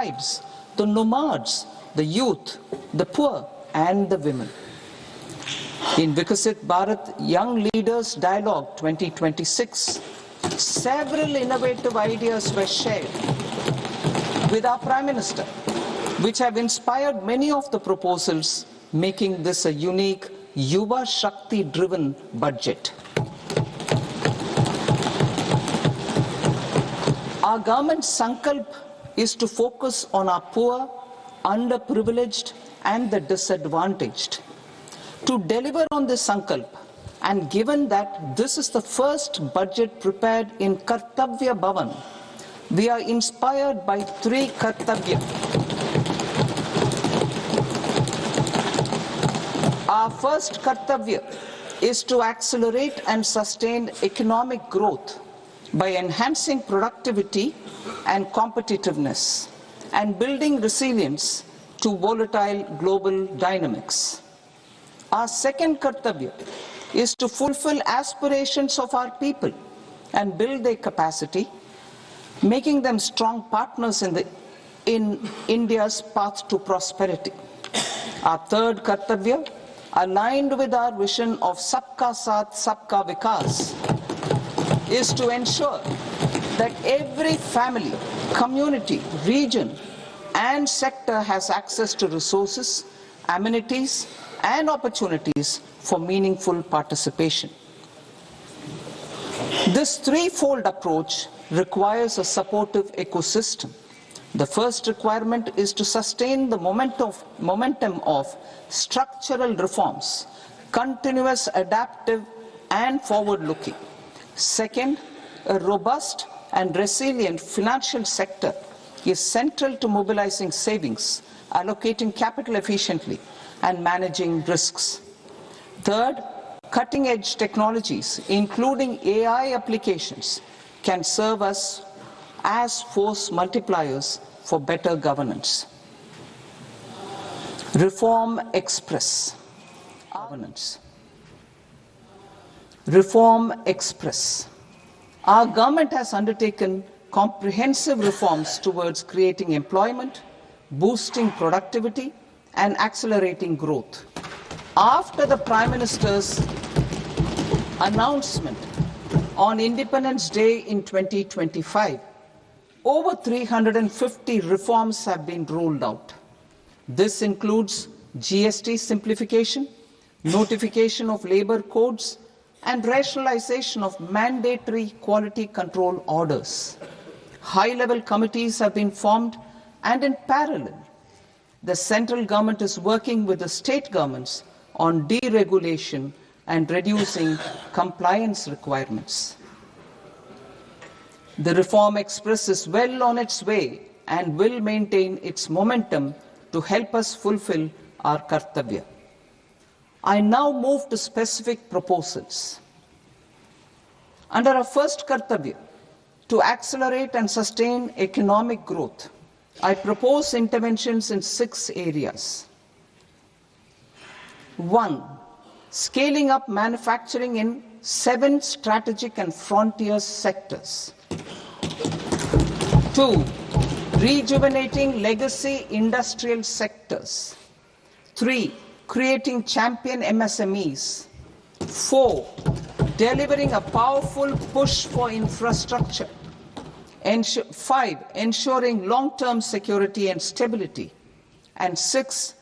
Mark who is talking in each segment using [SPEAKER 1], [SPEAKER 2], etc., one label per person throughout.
[SPEAKER 1] tribes, the nomads, the youth, the poor, and the women. In Vikasit Bharat Young Leaders Dialogue 2026, several innovative ideas were shared with our Prime Minister, which have inspired many of the proposals, making this a unique Yuva Shakti-driven budget. Our government's sankalp is to focus on our poor, underprivileged, and the disadvantaged. To deliver on this sankalp, and given that this is the first budget prepared in Kartavya Bhavan, we are inspired by three Kartavya. Our first Kartavya is to accelerate and sustain economic growth by enhancing productivity and competitiveness and building resilience to volatile global dynamics. Our second Kartavya is to fulfill aspirations of our people and build their capacity, making them strong partners in India's path to prosperity. Our third Kartavya, aligned with our vision of Sabka Saath, Sabka Vikas, is to ensure that every family, community, region, and sector has access to resources, amenities, and opportunities for meaningful participation. This threefold approach requires a supportive ecosystem. The first requirement is to sustain the momentum of structural reforms, continuous, adaptive, and forward-looking. Second, a robust and resilient financial sector is central to mobilizing savings, allocating capital efficiently, and managing risks. Third, cutting-edge technologies, including AI applications, can serve us as force multipliers for better governance. Reform Express. Governance. Reform Express. Our government has undertaken comprehensive reforms towards creating employment, boosting productivity, and accelerating growth. After the Prime Minister's announcement on Independence Day in 2025, over 350 reforms have been rolled out. This includes GST simplification, notification of labor codes, and rationalization of mandatory quality control orders. High-level committees have been formed, and in parallel, the central government is working with the state governments on deregulation and reducing compliance requirements. The Reform Express is well on its way and will maintain its momentum to help us fulfill our Kartavya. I now move to specific proposals. Under our first Kartavya, to accelerate and sustain economic growth, I propose interventions in 6 areas. 1. Scaling up manufacturing in 7 strategic and frontier sectors. 2. Rejuvenating legacy industrial sectors. 3. Creating champion MSMEs. 4. Delivering a powerful push for infrastructure. 5. Ensuring long-term security and stability. And 6.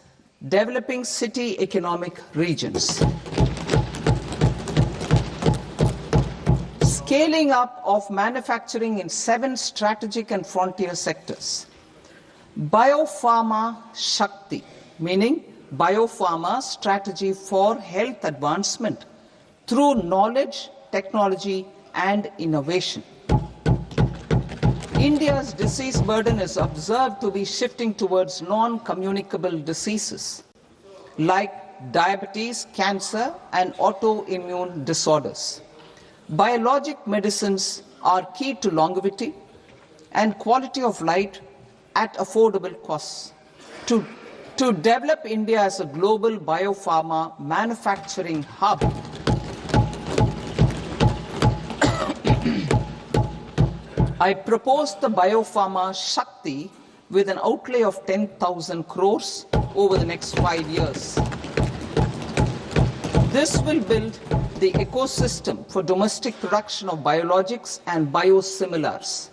[SPEAKER 1] Developing city economic regions. Scaling up of manufacturing in 7 strategic and frontier sectors. Bio-pharma Shakti, meaning Bio-pharma strategy for health advancement through knowledge, technology, and innovation. India's disease burden is observed to be shifting towards non-communicable diseases like diabetes, cancer, and autoimmune disorders. Biologic medicines are key to longevity and quality of life at affordable costs. To develop India as a global biopharma manufacturing hub, I propose the Bio-pharma Shakti with an outlay of 10,000 crores over the next 5 years. This will build the ecosystem for domestic production of biologics and biosimilars.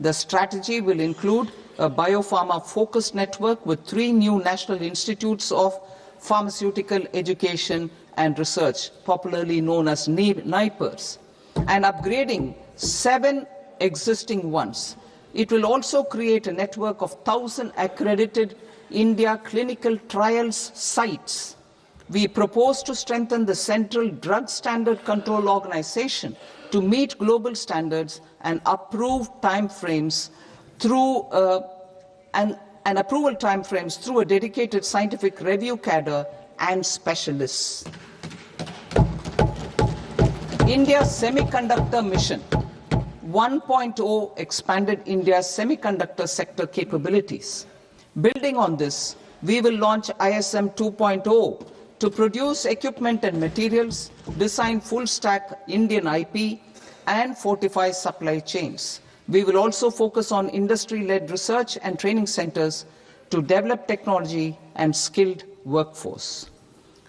[SPEAKER 1] The strategy will include a Bio-pharma focused network with 3 new national institutes of pharmaceutical education and research, popularly known as NIPERs, and upgrading 7 existing ones. It will also create a network of 1,000 accredited India clinical trials sites. We propose to strengthen the Central Drug Standard Control Organization to meet global standards and approve timeframes through and approval timeframes through a dedicated scientific review cadre and specialists. India's Semiconductor Mission 1.0 expanded India's semiconductor sector capabilities. Building on this, we will launch ISM 2.0 to produce equipment and materials, design full-stack Indian IP, and fortify supply chains. We will also focus on industry-led research and training centers to develop technology and skilled workforce.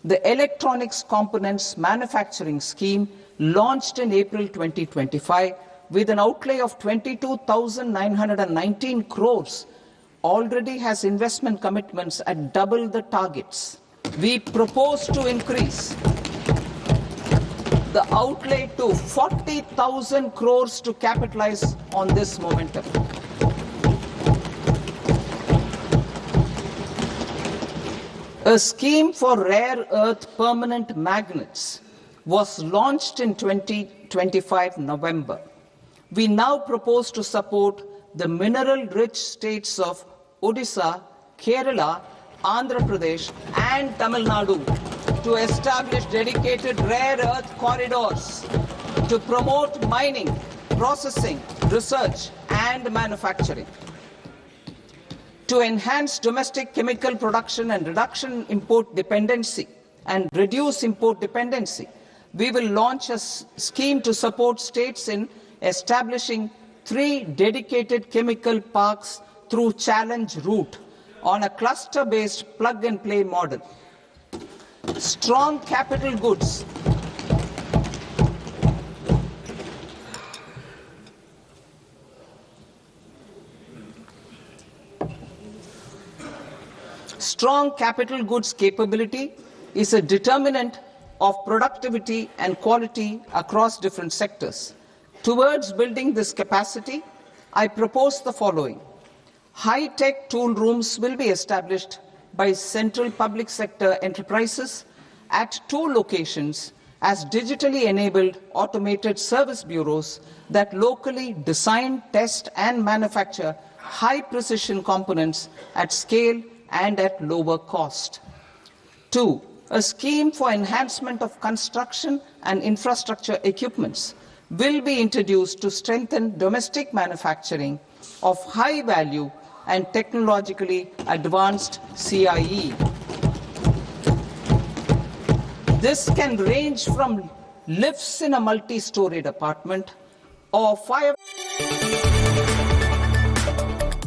[SPEAKER 1] The Electronics Components Manufacturing Scheme, launched in April 2025 with an outlay of 22,919 crores, already has investment commitments at double the targets. We propose to increase the outlay to 40,000 crores to capitalize on this momentum. A scheme for rare earth permanent magnets was launched in 2025 November. We now propose to support the mineral-rich states of Odisha, Kerala, Andhra Pradesh, and Tamil Nadu to establish dedicated rare earth corridors to promote mining, processing, research, and manufacturing. To enhance domestic chemical production and reduction import dependency and reduce import dependency, we will launch a scheme to support states in establishing 3 dedicated chemical parks through challenge route on a cluster-based plug-and-play model. Strong capital goods. Strong capital goods capability is a determinant of productivity and quality across different sectors. Towards building this capacity, I propose the following. High-tech tool rooms will be established by central public sector enterprises at 2 locations as digitally enabled automated service bureaus that locally design, test, and manufacture high-precision components at scale and at lower cost. 2. A scheme for enhancement of construction and infrastructure equipments will be introduced to strengthen domestic manufacturing of high value and technologically advanced CIE. This can range from lifts in a multi-storied apartment or fire.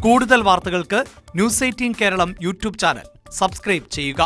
[SPEAKER 2] കൂടുതൽ വാർത്തകൾക്ക് news 18 Keralam YouTube channel subscribe ചെയ്യുക.